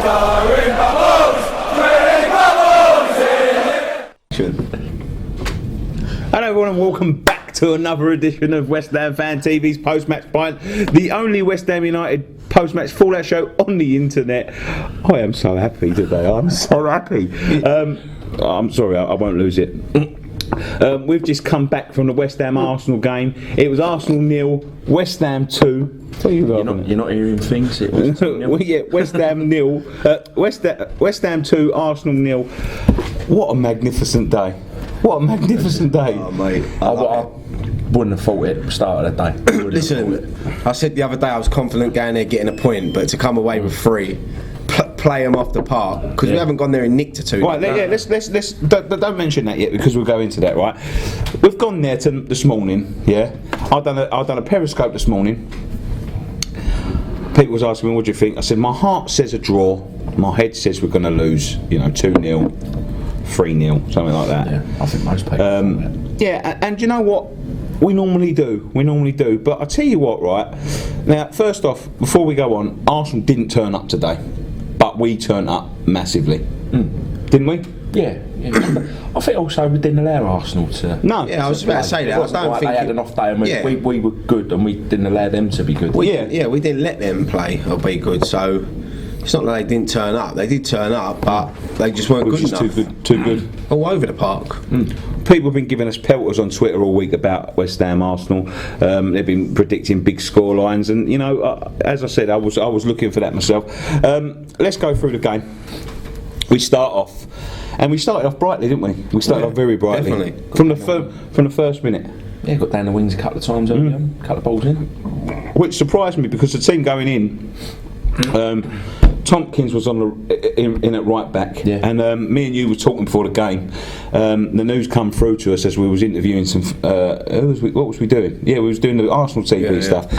Hello everyone and welcome back to another edition of West Ham Fan TV's Post-Match Pint, the only West Ham United post-match fallout show on the internet. I am so happy today, I'm so happy. I'm sorry, I won't lose it. We've just come back from the West Ham Arsenal game. It was Arsenal 0, West Ham 2. You're not hearing things. It was well, yeah, West Ham 0, West Ham 2, Arsenal 0. What a magnificent day! What a magnificent day! Oh, mate, I wouldn't have thought it at the start of the day. Listen, I said the other day I was confident going there getting a point, but to come away with 3, play them off the park, because we haven't gone there and nicked a 2. Right, yeah, let's don't mention that yet, because we'll go into that. Right, we've gone there this morning. Yeah, I've done a Periscope this morning. People was asking me, what do you think? I said, my heart says a draw, my head says we're going to lose, 2-0, 3-0, something like that. Yeah, I think most people yeah, and you know what? We normally do. But I tell you what, right? Now, first off, before we go on, Arsenal didn't turn up today, but we turned up massively. Didn't we? Yeah. I think also we didn't allow Arsenal to. No. Yeah, I was about to say that. I don't think they had an off day, and we were good, and we didn't allow them to be good. We didn't let them play or be good. So it's not that they didn't turn up. They did turn up, but they just weren't good enough. Too good. All over the park. People have been giving us pelters on Twitter all week about West Ham Arsenal. They've been predicting big score lines, and as I said, I was looking for that myself. Let's go through the game. We started off brightly, didn't we? We started off very brightly. Definitely. From the first minute. Yeah, got down the wings a couple of times, a couple of balls in. Which surprised me, because the team going in, Tompkins was in at right back, and me and you were talking before the game. The news come through to us as we was interviewing some. What was we doing? Yeah, we was doing the Arsenal TV stuff.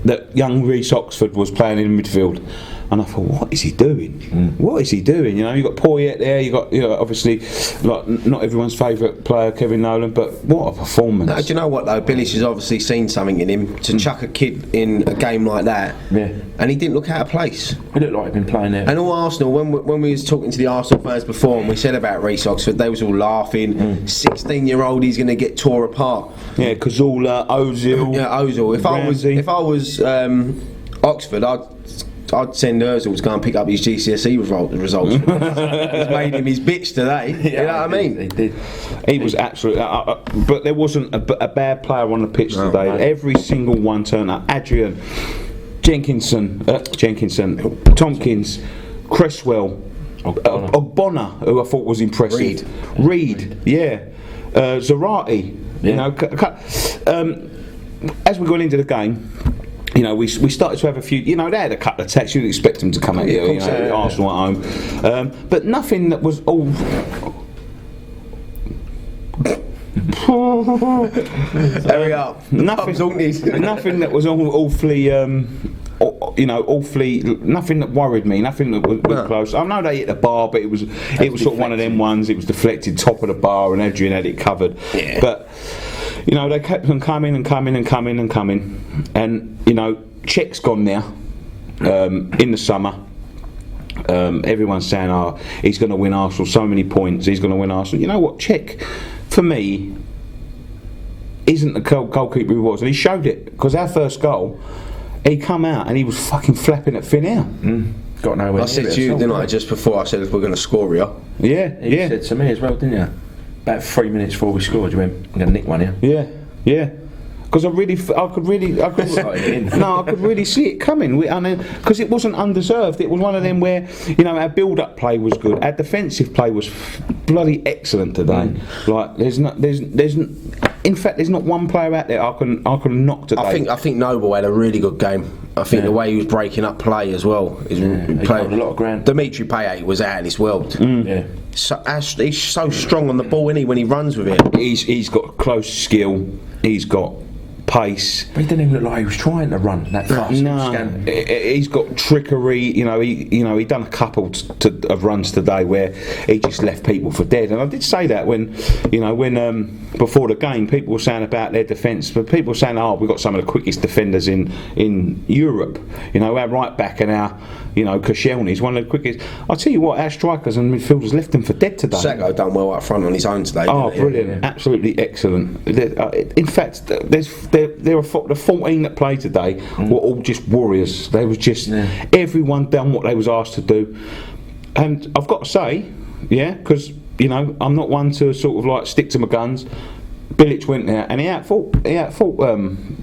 That young Reece Oxford was playing in midfield. And I thought, what is he doing? What is he doing? You got Poyet there. You got, obviously, like not everyone's favourite player, Kevin Nolan. But what a performance! No, do you know what though? Bilic has obviously seen something in him to chuck a kid in a game like that. Yeah. And he didn't look out of place. He looked like he'd been playing there. And all Arsenal, when we was talking to the Arsenal fans before, and we said about Reece Oxford, they was all laughing. 16-year-old, he's going to get tore apart. Yeah, Cazorla, Ozil. Yeah, Ozil. If I was Oxford, I'd send Ozil to go and pick up his GCSE results. He's made him his bitch today. You know what I mean? He did. He was absolutely. But there wasn't a bad player on the pitch today. No. Every single one turned up. Adrian, Jenkinson, Tompkins, Cresswell, Ogbonna, who I thought was impressive. Reed, yeah. Zarate. As we're going into the game, we started to have a few. They had a couple of attacks. You'd expect them to come at you. Arsenal at home, but nothing that was all. Hurry up! Nothing that was awfully. Awfully. Nothing that worried me. Nothing that was close. I know they hit the bar, but it was sort of one of them ones. It was deflected top of the bar, and Adrian had it covered. Yeah. But. They kept on coming, and Czech's gone now. In the summer, everyone's saying, he's going to win Arsenal so many points. He's going to win Arsenal. You know what? Czech, for me, isn't the goalkeeper he was, and he showed it, because our first goal, he come out and he was fucking flapping at thin air. Got nowhere. I said to you, didn't I, just before I said if we're going to score here. Yeah, you said to me as well, didn't you? About 3 minutes before we scored, you went, I'm going to nick one here. Yeah. Because I could really see it coming. Because it wasn't undeserved. It was one of them where, our build-up play was good. Our defensive play was bloody excellent today. Like, there's not one player out there I can knock today. I think Noble had a really good game. I think the way he was breaking up play as well. He covered a lot of ground. Dimitri Payet was out of this world. So, he's so strong on the ball, isn't he, when he runs with it? He's got close skill. He's got pace. But he didn't even look like he was trying to run that fast. No, he's got trickery. He done a couple of runs today where he just left people for dead. And I did say that when before the game, people were saying about their defence, but people were saying, "Oh, we've got some of the quickest defenders in Europe." Our right back and our Koscielny's one of the quickest. I'll tell you what, our strikers and midfielders left them for dead today. Sacco done well up front on his own today. Oh, brilliant! Absolutely excellent. In fact, the 14 that played today were all just warriors. They was just everyone done what they was asked to do, and I've got to say, because I'm not one to sort of like stick to my guns. Bilic went there and he outfought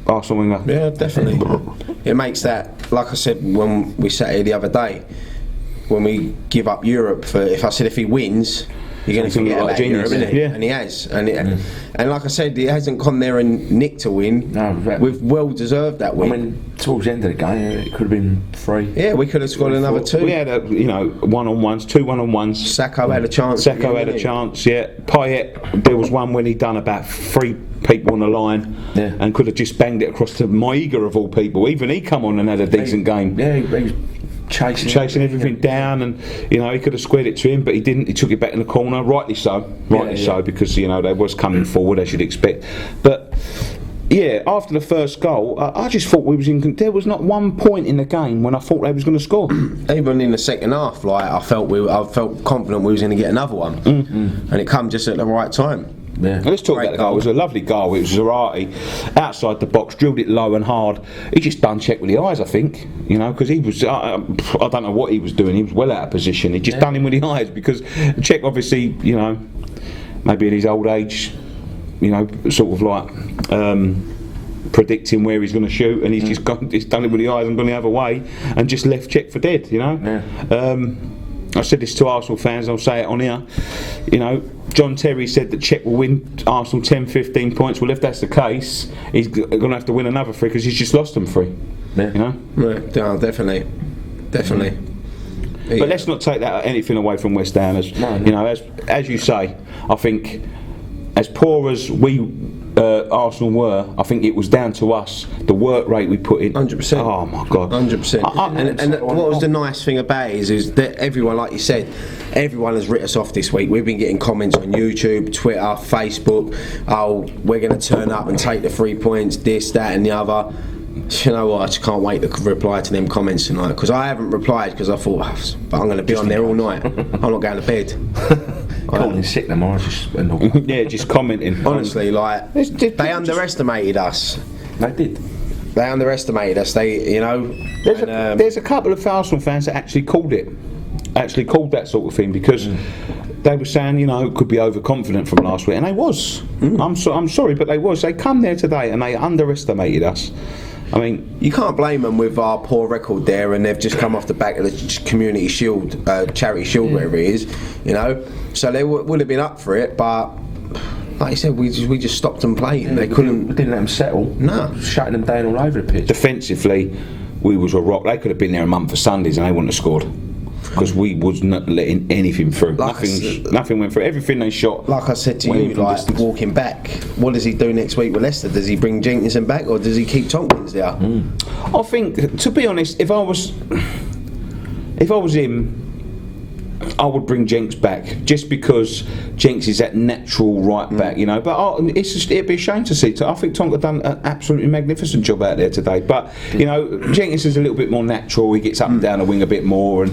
Arsenal winger. Yeah, definitely. It makes that, like I said when we sat here the other day, when we give up Europe if he wins, you're going to forget about Europe, isn't it? Yeah. And he has. And like I said, he hasn't gone there and nicked to win. No, we've well deserved that win. I mean, towards the end of the game, it could have been 3. Yeah, we could have scored another 2. We had one-on-ones, 2 one-on-ones. Sacco had a chance. Sacco had a chance. Yeah. Payet, there was one when he done about 3 people on the line, and could have just banged it across to Maiga of all people. Even he come on and had a decent game. Yeah, he was chasing everything down, and he could have squared it to him, but he didn't. He took it back in the corner, rightly so, because they was coming forward as you'd expect. But after the first goal, I just thought we was in. There was not one point in the game when I thought they was going to score. Even in the second half, I felt confident we was going to get another one, and it come just at the right time. Yeah. Let's talk about the goal. It was a lovely goal. It was Zarate outside the box, drilled it low and hard. He just done check with the eyes, I think, because he was. I don't know what he was doing. He was well out of position. He just done him with the eyes because Czech obviously, maybe in his old age, sort of like predicting where he's going to shoot, and he's just done it with the eyes and gone the other way and just left Czech for dead. I said this to Arsenal fans, I'll say it on here. John Terry said that Czech will win Arsenal 10-15 points. Well, if that's the case, he's going to have to win another 3 because he's just lost them 3. Yeah, definitely. But let's not take that anything away from West Ham. As you say, I think as poor as Arsenal were, I think it was down to us, the work rate we put in. 100%. Oh my God. 100%. And what was the nice thing about it is that everyone, like you said, everyone has written us off this week. We've been getting comments on YouTube, Twitter, Facebook. Oh, we're going to turn up and take the 3 points, this, that, and the other. You know what? I just can't wait to reply to them comments tonight because I haven't replied because I thought, but I'm going to be on there all night. I'm not going to bed. Calling sick tomorrow, just just commenting. Honestly, they underestimated us. They did. They underestimated us. There's a couple of Arsenal fans that actually called that sort of thing because they were saying, could be overconfident from last week, and they was. I'm sorry, but they was. They come there today and they underestimated us. I mean, you can't blame them with our poor record there, and they've just come off the back of the Community Shield, Charity Shield, whatever it is, So they would have been up for it, but like I said, we just stopped them playing. They couldn't. We didn't let them settle. No, shutting them down all over the pitch. Defensively, we was a rock. They could have been there a month for Sundays, and they wouldn't have scored. Because we was not letting anything through. Nothing went through. Everything they shot. Like I said to you, walking back, what does he do next week with Leicester? Does he bring Jenkinson back or does he keep Tompkins there? I think, to be honest, if I was him, I would bring Jenks back just because Jenks is that natural right back, But it'd be a shame to see. I think Tonka done an absolutely magnificent job out there today. But Jenkins is a little bit more natural. He gets up and down the wing a bit more, and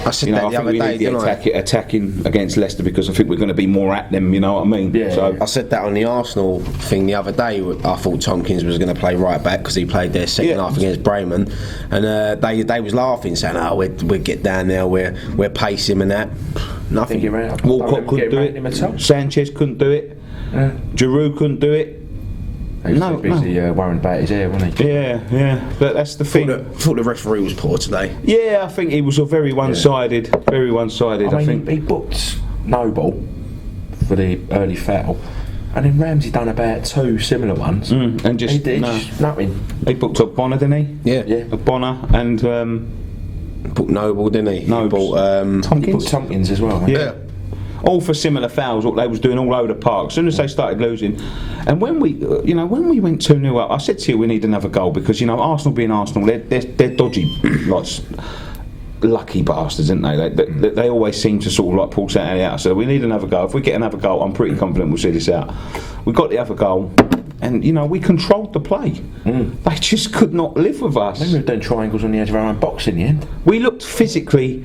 I said that the other day, didn't I? Attacking against Leicester because I think we're going to be more at them. You know what I mean? Yeah. So I said that on the Arsenal thing the other day. I thought Tompkins was going to play right back because he played their second half against Bremen, and they was laughing, saying, "Oh, we'd get down there, we're pace him and that." Nothing. Walcott couldn't do it. Sanchez couldn't do it. Giroud couldn't do it. He was busy worrying about his hair, wasn't he? Yeah. But that's the thing. I thought the referee was poor today. Yeah, I think he was a very one-sided. Very one-sided. I think he booked Noble for the early foul, and then Ramsey done about 2 similar ones, and just nothing. He booked up Bonner, didn't he? Yeah. Bonner and booked Noble, didn't he? Noble. Tompkins. He booked Tompkins as well. Yeah. all for similar fouls. What they was doing all over the park. As soon as they started losing, and when we went 2-0 up, I said to you, we need another goal because Arsenal being Arsenal, they're dodgy, like lucky bastards, aren't they? They always seem to sort of like pull something out. So we need another goal. If we get another goal, I'm pretty confident we'll see this out. We got the other goal. And we controlled the play. They just could not live with us. We were doing triangles on the edge of our own box in the end. We looked physically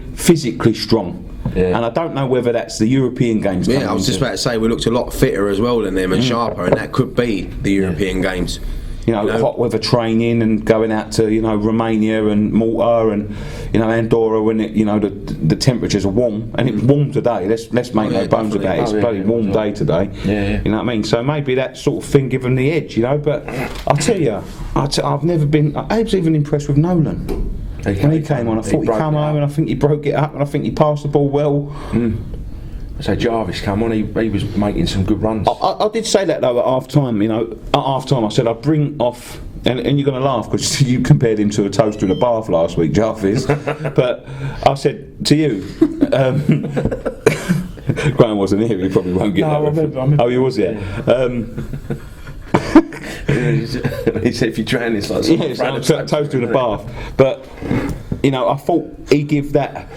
strong. Yeah. And I don't know whether that's the European games. Yeah, I was just about to say we looked a lot fitter as well than them and sharper, and that could be the European games. Hot weather training and going out to Romania and Malta and Andorra when the temperatures are warm, and it was warm today. Let's make no bones about it. It's a bloody warm day today. Yeah. You know what I mean? So maybe that sort of thing give them the edge. But I'll tell you, I've never been. I was even impressed with Nolan when he came on. I thought he came home and I think he broke it up and I think he passed the ball well. So Jarvis came on, he was making some good runs. I did say that though at half time. At half time I said I'd bring off, and you're going to laugh because you compared him to a toaster in a bath last week, Jarvis. But I said to you, Graham wasn't here, he probably won't get that. I remember. Oh, you was, yeah. He said if you drown it's like a toaster in a bath. But I thought he'd give that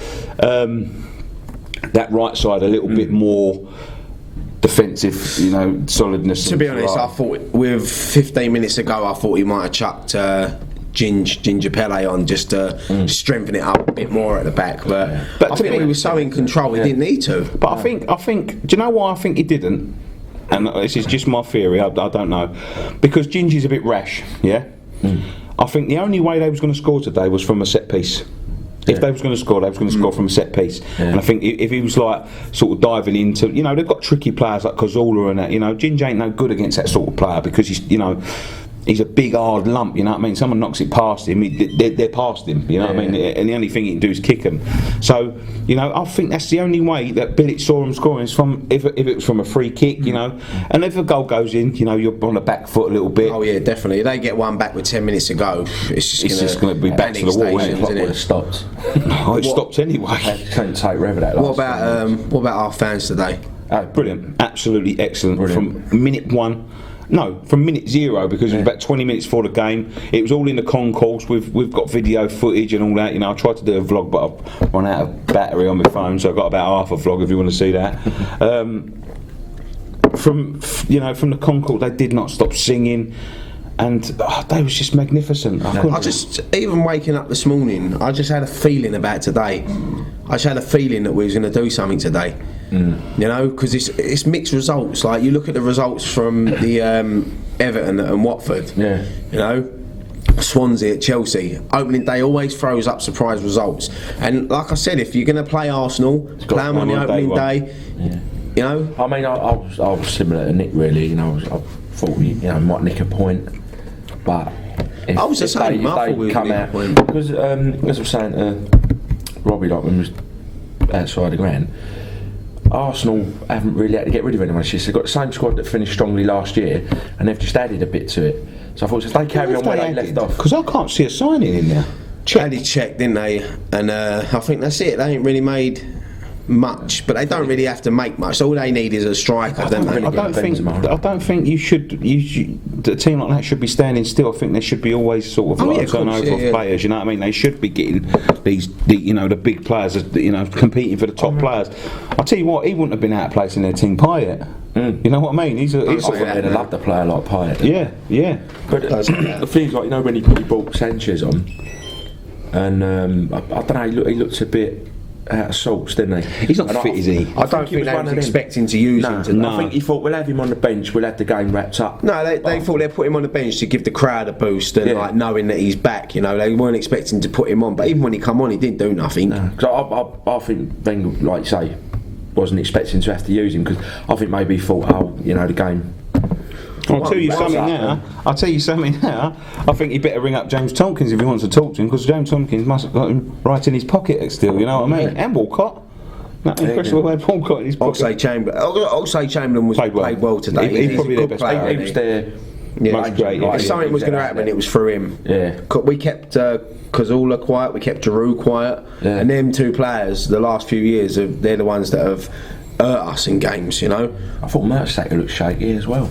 right side a little bit more defensive, solidness. To be honest, I thought with 15 minutes ago, I thought he might have chucked Ginger Pele on just to strengthen it up a bit more at the back. But I think he was so in control, he didn't need to. But I think. Do you know why I think he didn't? And this is just my theory. I don't know, because Gingy's a bit rash. Yeah. I think the only way they was going to score today was from a set piece. If they was going to score, they was going to score from a set piece. And I think if he was like sort of diving into, they've got tricky players like Cazorla and that. Ginger ain't no good against that sort of player because he's a big hard lump. Someone knocks it past him, they're past him. And the only thing he can do is kick them. So I think that's the only way that Billich saw him scoring is from if it was from a free kick. And if a goal goes in, you're on the back foot a little bit. Oh yeah, definitely. If they get one back with 10 minutes to go, it's just going to be back to the wall. It would have stopped. It stopped anyway. It couldn't take forever that last. What about our fans today? Brilliant, absolutely excellent. Brilliant. From minute one. No, from minute zero, because it was about 20 minutes before the game. It was all in the concourse. We've got video footage and all that. I tried to do a vlog, but I've run out of battery on my phone, so I've got about half a vlog if you want to see that. From the concourse, they did not stop singing. And they was just magnificent. I just, even waking up this morning, I just had a feeling about today. I just had a feeling that we was going to do something today. Because it's mixed results. Like you look at the results from the Everton and Watford. Swansea at Chelsea. Opening day always throws up surprise results. And like I said, if you're going to play Arsenal, play them on the opening day. I mean, I was similar to Nick really. I thought we might nick a point. But if, I was the same. If they come out, because as I was saying to Robbie, like when we was outside the ground, Arsenal haven't really had to get rid of anyone. They've got the same squad that finished strongly last year, and they've just added a bit to it. So I thought if they carry on where they left off, because I can't see a signing in there. They checked, didn't they? And I think that's it. They ain't really made much, but they don't really have to make much. All they need is a striker, don't they? I don't think you should. A team like that should be standing still. I think there should be always sort of turnover of players. You know what I mean? They should be getting the big players, competing for the top players. I tell you what, he wouldn't have been out of place in their team Pint. You know what I mean? He's they'd have loved a player like Pint. Yeah. But the thing is, like when he brought Sanchez on, and I don't know, he looked a bit out of sorts, didn't he? He's not fit, is he? I don't think they was expecting to use him tonight. I think he thought we'll have him on the bench, we'll have the game wrapped up. No, they thought they'd put him on the bench to give the crowd a boost and like knowing that he's back. They weren't expecting to put him on, but even when he come on, he didn't do nothing. Because I think Wenger, like you say, wasn't expecting to have to use him because I think maybe he thought, the game. I'll tell you something now. I think he better ring up James Tompkins if he wants to talk to him, because James Tompkins must have got him right in his pocket still. You know what I mean? And Walcott. Impressive way Walcott in his pocket. Oxlade Chamberlain played well today. He's probably their best player. He was there. Most great. If something was going to happen, it was through him. Yeah. We kept Cazorla quiet. We kept Giroud quiet. Yeah. And them two players, the last few years, they're the ones that have hurt us in games, you know. I thought Mertesacker looked shaky as well.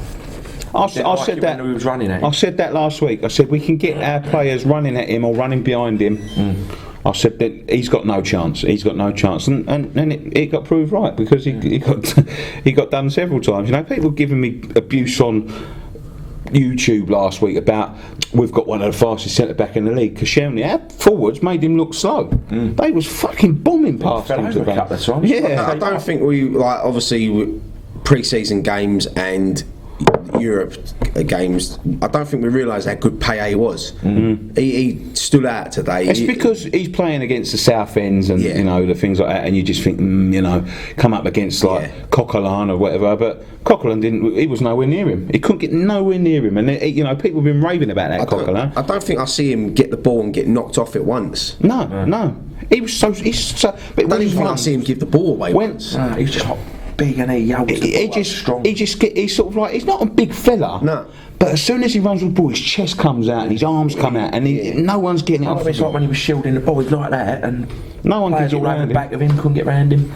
I said that. When he was running at him. I said that last week. I said we can get our players running at him or running behind him. I said that he's got no chance. He's got no chance, and it got proved right because he got done several times. You know, people giving me abuse on YouTube last week about we've got one of the fastest centre back in the league. Koscielny, our forwards made him look slow. They was fucking bombing past him. A couple of times. Yeah, I don't think we obviously pre-season games and Europe games. I don't think we realised how good Payet was. He stood out today. It's because he's playing against the South Ends and you know the things like that, and you just think you know come up against like Coquelin or whatever. But Coquelin didn't. He was nowhere near him. He couldn't get nowhere near him, and you know people have been raving about that Coquelin. I don't think I see him get the ball and get knocked off it once. No. He was so. He's so. But I don't even think I see him give the ball away once. He's just hot. Big and he's sort of like he's not a big fella. No. But as soon as he runs with the ball, his chest comes out and his arms come out, and no one's getting it off. It's like when he was shielding the ball, he's like that, and no one players could all over the back of him, couldn't get round him.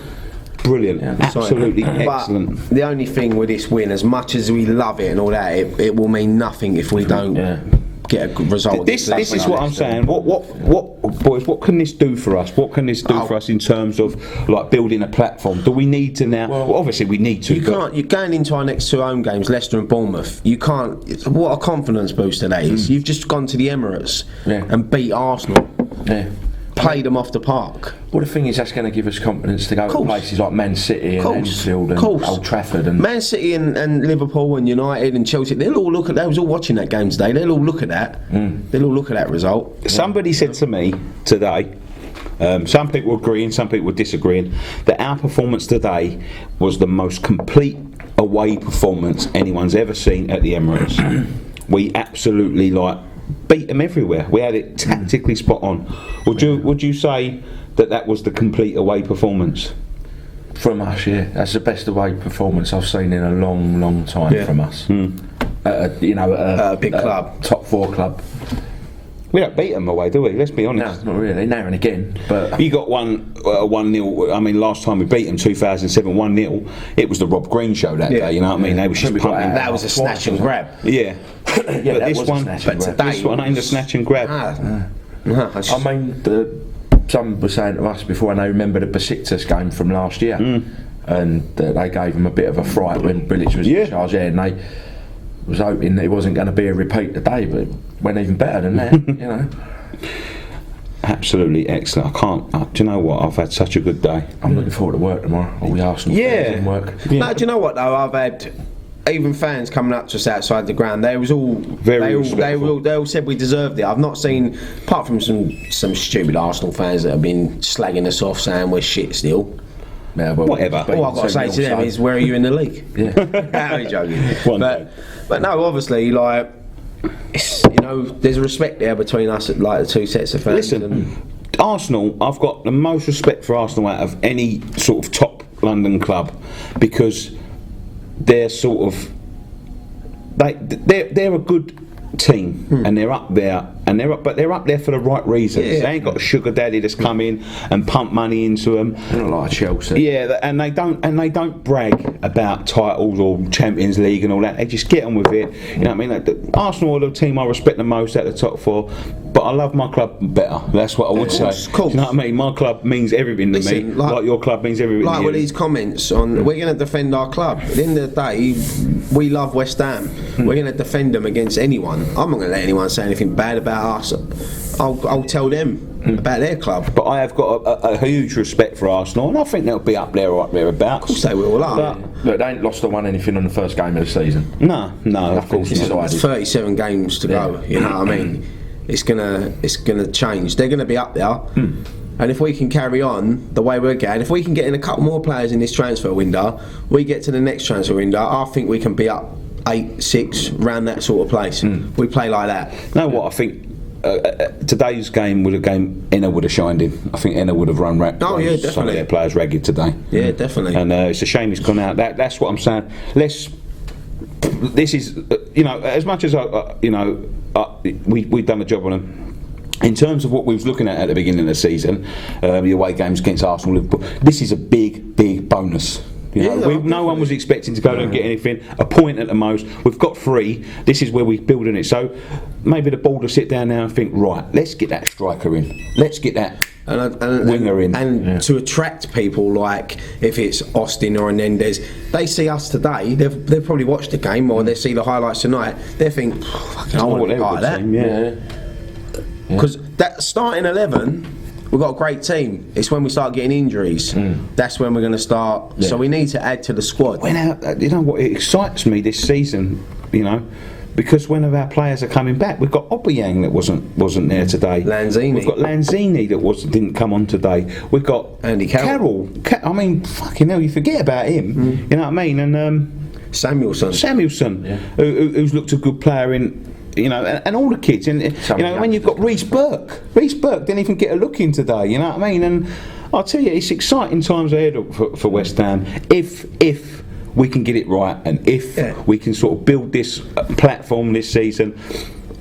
Brilliant, absolutely excellent. But the only thing with this win, as much as we love it and all that, it will mean nothing if we don't get a good result. This is what I'm saying. What boys? What can this do for us? What can this do for us in terms of like building a platform? Do we need to now? Well, obviously we need to. You can't. You're going into our next two home games, Leicester and Bournemouth. You can't. What a confidence booster that is. You've just gone to the Emirates and beat Arsenal. Yeah. Played them off the park. Well, the thing is, that's going to give us confidence to go to places like Man City and Anfield and Old Trafford and Man City and Liverpool and United and Chelsea. They'll all look at. They was all watching that game today. They'll all look at that. They'll all look at that result. Somebody said to me today. Some people were agreeing, some people were disagreeing. That our performance today was the most complete away performance anyone's ever seen at the Emirates. We absolutely beat them everywhere. We had it tactically spot on. Would you say that was the complete away performance? From us, yeah. That's the best away performance I've seen in a long, long time from us. At a big club, top 4 club. We don't beat them away, do we? Let's be honest. No, not really. Now and again. But you got 1-0. I mean, last time we beat them, 2007, 1-0. It was the Rob Green show that day. You know what I mean? They were just pumping. That was a snatch and grab. Yeah. But this one ain't a snatch and grab. I mean, some were saying to us before, and they remember the Besiktas game from last year, and they gave them a bit of a fright when Bilic was in charge there, and they was hoping that it wasn't going to be a repeat today, but it went even better than that, you know. Absolutely excellent. I can't. Do you know what? I've had such a good day. I'm looking forward to work tomorrow. All the Arsenal fans in work. Yeah. No, do you know what though? I've had even fans coming up to us outside the ground. They was all they all said we deserved it. I've not seen, apart from some stupid Arsenal fans that have been slagging us off, saying we're shit still. Yeah, well, whatever. All I've got to say to them is, where are you in the league? Yeah, I'm joking. But no, obviously, like, there's a respect there between us, like the two sets of fans. Listen, Arsenal, I've got the most respect for Arsenal out of any sort of top London club, because they're sort of they're a good team and they're up there, but they're up there for the right reasons. They ain't got a sugar daddy that's come in and pump money into them. They're not like Chelsea. Yeah, and they don't brag about titles or Champions League and all that. They just get on with it. You know what I mean? Like, Arsenal are the team I respect the most at the top 4, but I love my club better. That's what I would say. You know what I mean? My club means everything to me. Like your club means everything to you. Like with these comments on, we're going to defend our club. At the end of the day, we love West Ham. We're going to defend them against anyone. I'm not going to let anyone say anything bad about us. I'll tell them about their club. But I have got a huge respect for Arsenal, and I think they'll be up there or up there about. Of course they will. Look, they ain't lost or won anything on the first game of the season. No, of course not. It's 37 games to go. You know what I mean? It's gonna change. They're gonna be up there. And if we can carry on the way we're going, if we can get in a couple more players in this transfer window, we get to the next transfer window, I think we can be up 8-6, round that sort of place. We play like that. You know what? I think today's game would have Enna would have shined in. I think Enna would have run definitely. some of their players ragged today. Yeah, definitely. And it's a shame he's gone out. That's what I'm saying. This is as much as we've done a job on him. In terms of what we was looking at the beginning of the season, the away games against Arsenal, Liverpool, this is a big bonus. You know, no one was expecting to go there and get anything. A point at the most. We've got 3. This is where we're building it. So maybe the board will sit down now and think, right, let's get that striker in. Let's get that winger in. And to attract people, like if it's Austin or Hernandez, they see us today, they've probably watched the game or they see the highlights tonight, they think, I want to be part of that. Because that starting 11, we've got a great team. It's when we start getting injuries. That's when we're going to start. Yeah. So we need to add to the squad. You know what? It excites me this season. You know, because when of our players are coming back, we've got Obiang that wasn't there today. Lanzini. We've got Lanzini that didn't come on today. We've got Andy Carroll. I mean, fucking hell, you forget about him. You know what I mean? And Samuelson, who's looked a good player in. You know, and all the kids, and you know, when you've got Reece Burke didn't even get a look in today. You know what I mean? And I'll tell you, it's exciting times ahead for West Ham if we can get it right, and if we can sort of build this platform this season.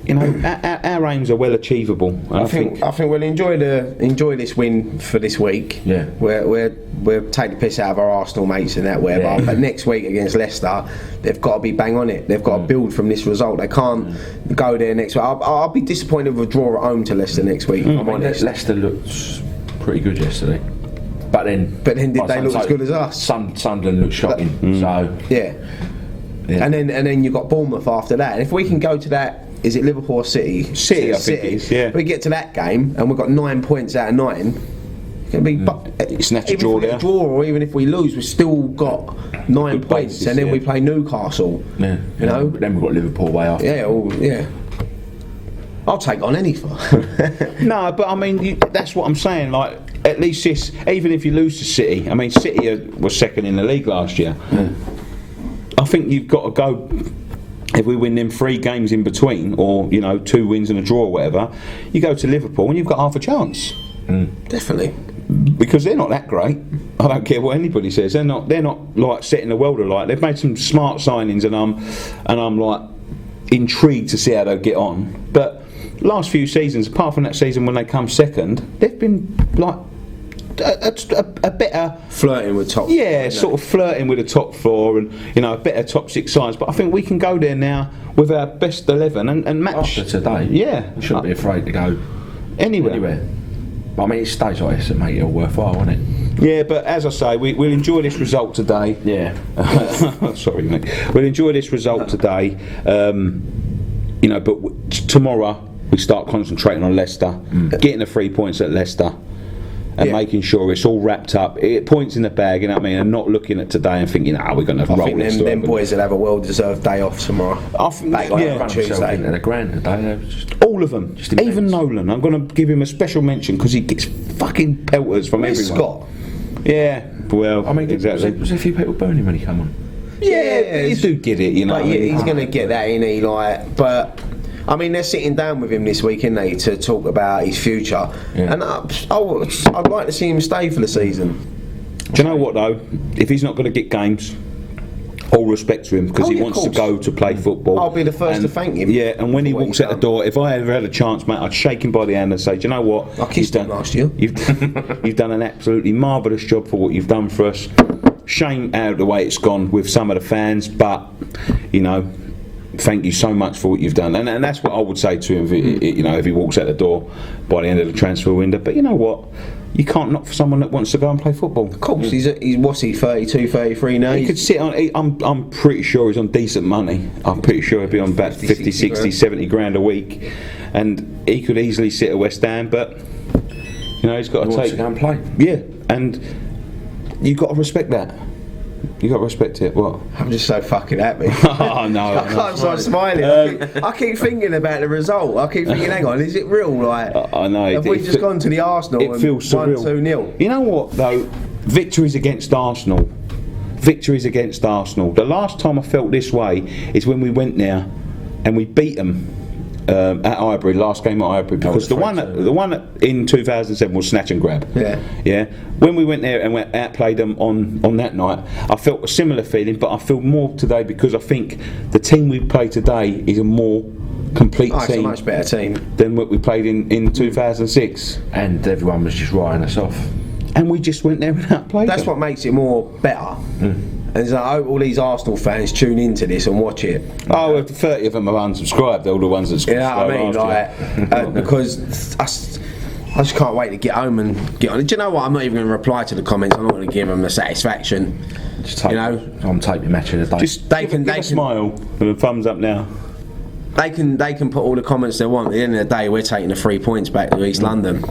You know, our aims are well achievable. I think we'll enjoy this win for this week. Yeah, we'll take the piss out of our Arsenal mates and that whatever. Yeah. But next week against Leicester, they've got to be bang on it. They've got to build from this result. They can't go there next week. I'll be disappointed with a draw at home to Leicester next week. I'm honest. Leicester looked pretty good yesterday. But then did they look as good as us? Sunderland looked shocking. So yeah. And then you've got Bournemouth after that. And if we can go to that. Is it Liverpool or City? City, I think it is, yeah. We get to that game and we've got 9 points out of 9. It's going to be snatch a draw there. Or even if we lose, we've still got 9 points, basis, and then we play Newcastle. Yeah, you know. But then we've got Liverpool way after. Yeah. I'll take on any for. No, but I mean that's what I'm saying. Like at least this, even if you lose to City, I mean City was second in the league last year. I think you've got to go. If we win them 3 games in between, or 2 wins and a draw or whatever, you go to Liverpool and you've got half a chance. Definitely, because they're not that great. I don't care what anybody says. They're not like setting the world alight. They've made some smart signings, and I'm like intrigued to see how they'll get on. But last few seasons, apart from that season when they come second, they've been like a better flirting with top. Yeah, sort of flirting with the top 4 and a better top 6 sides. But I think we can go there now with our best 11 and match after today. Yeah, we shouldn't be afraid to go anywhere. But I mean, it stays like this and make it all worthwhile, won't it? Yeah, but as I say, we'll enjoy this result today. Yeah. Sorry, mate. We'll enjoy this result today. But tomorrow we start concentrating on Leicester, getting the 3 points at Leicester. And making sure it's all wrapped up, points in the bag, you know what I mean, and not looking at today and thinking, we're going to roll this. I think them boys will have a well-deserved day off tomorrow. Tuesday. And a grand a day. All of them. Even Nolan. I'm going to give him a special mention because he gets fucking pelters from everyone. Scott. Yeah, well, I mean, exactly. Was there a few people burning when he came on? Yeah, you do get it, Like, he's going to get that in, but... I mean, they're sitting down with him this week, aren't they, to talk about his future. Yeah. And I'd like to see him stay for the season. Do you know what, though? If he's not going to get games, all respect to him, because he wants to go to play football. I'll be the first to thank him. Yeah, and when he walks out the door, if I ever had a chance, mate, I'd shake him by the hand and say, do you know what? I kissed him last year. You've done an absolutely marvellous job for what you've done for us. Shame out of the way it's gone with some of the fans, but, thank you so much for what you've done, and that's what I would say to him. If he walks out the door by the end of the transfer window. But you know what? You can't knock for someone that wants to go and play football. Of course, he's what's he, 32, 33 now? He could sit on. I'm pretty sure he's on decent money. I'm pretty sure he'd be on about 50, 60, 70 grand a week, and he could easily sit at West Ham. But he's got to take. To go and play. Yeah, and you've got to respect that. You got to respect it. What? I'm just so fucking happy. Oh no! I can't stop smiling. I keep thinking about the result. I keep thinking, hang on, is it real? Like, I know. Have we just gone to the Arsenal? It feels surreal. 1-2-0. You know what though? Victories against Arsenal. The last time I felt this way is when we went there and we beat them. At Highbury, last game at Highbury, because the one in 2007 was snatch and grab. Yeah. When we went there and outplayed them on that night, I felt a similar feeling, but I feel more today because I think the team we play today is a more complete team. It's a much better team than what we played in 2006. And everyone was just writing us off. and we just went there and outplayed That's them. what makes it more better. And so I hope all these Arsenal fans tune into this and watch it. Oh, 30 of them are unsubscribed, all the ones that subscribed. You know what I mean? Like, because I just can't wait to get home and get on it. Do you know what? I'm not even going to reply to the comments. I'm not going to give them the satisfaction. Just take, I'm taking match of the day. Just they can smile and a thumbs up now. They can put all the comments they want. At the end of the day, we're taking the 3 points back to East London.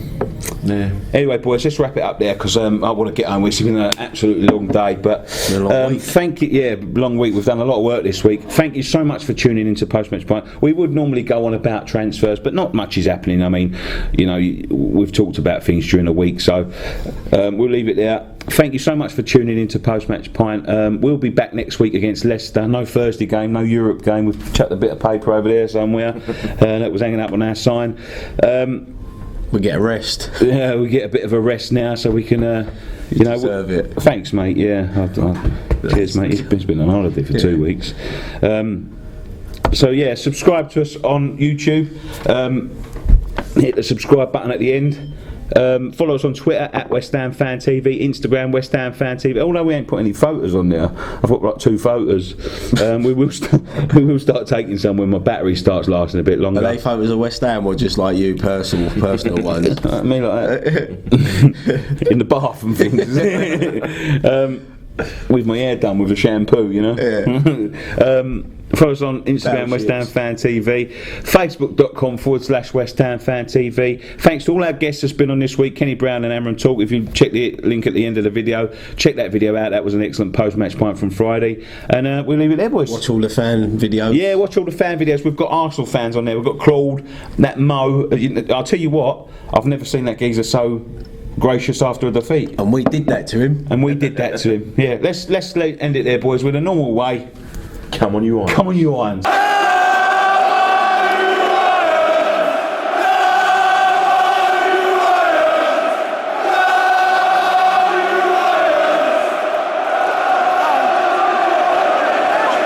Yeah. Anyway, boys, let's wrap it up there because I want to get home. It's been an absolutely long day, but thank you. Yeah, long week. We've done a lot of work this week. Thank you so much for tuning into Post-Match Pint. We would normally go on about transfers, but not much is happening. I mean, we've talked about things during the week, so we'll leave it there. Thank you so much for tuning into Post-Match Pint. We'll be back next week against Leicester. No Thursday game, no Europe game. We've chucked a bit of paper over there somewhere that was hanging up on our sign. We get a rest. Yeah, we get a bit of a rest now, so we can, deserve it. Thanks, mate. Yeah, cheers, mate. He's been on holiday for 2 weeks. So yeah, subscribe to us on YouTube. Hit the subscribe button at the end. Follow us on Twitter at West Ham Fan TV, Instagram West Ham Fan TV. Although we ain't put any photos on there, I've got like 2 photos. We will start taking some when my battery starts lasting a bit longer. Are they photos of West Ham or just like you, personal ones? Me like that. In the bath and things. With my hair done with a shampoo, Yeah. Follow us on Instagram, West Ham Fan TV, Facebook.com/West Ham Fan TV. Thanks to all our guests that's been on this week, Kenny Brown and Amron Talk. If you check the link at the end of the video, check that video out. That was an excellent post-match pint from Friday. And we'll leave it there, boys. Watch all the fan videos. Yeah, watch all the fan videos. We've got Arsenal fans on there. We've got Claude, that Mo. I'll tell you what, I've never seen that geezer so gracious after a defeat. And we did that to him. Yeah, let's end it there, boys, with a normal way. Come on, you Irons. Come on, you Irons.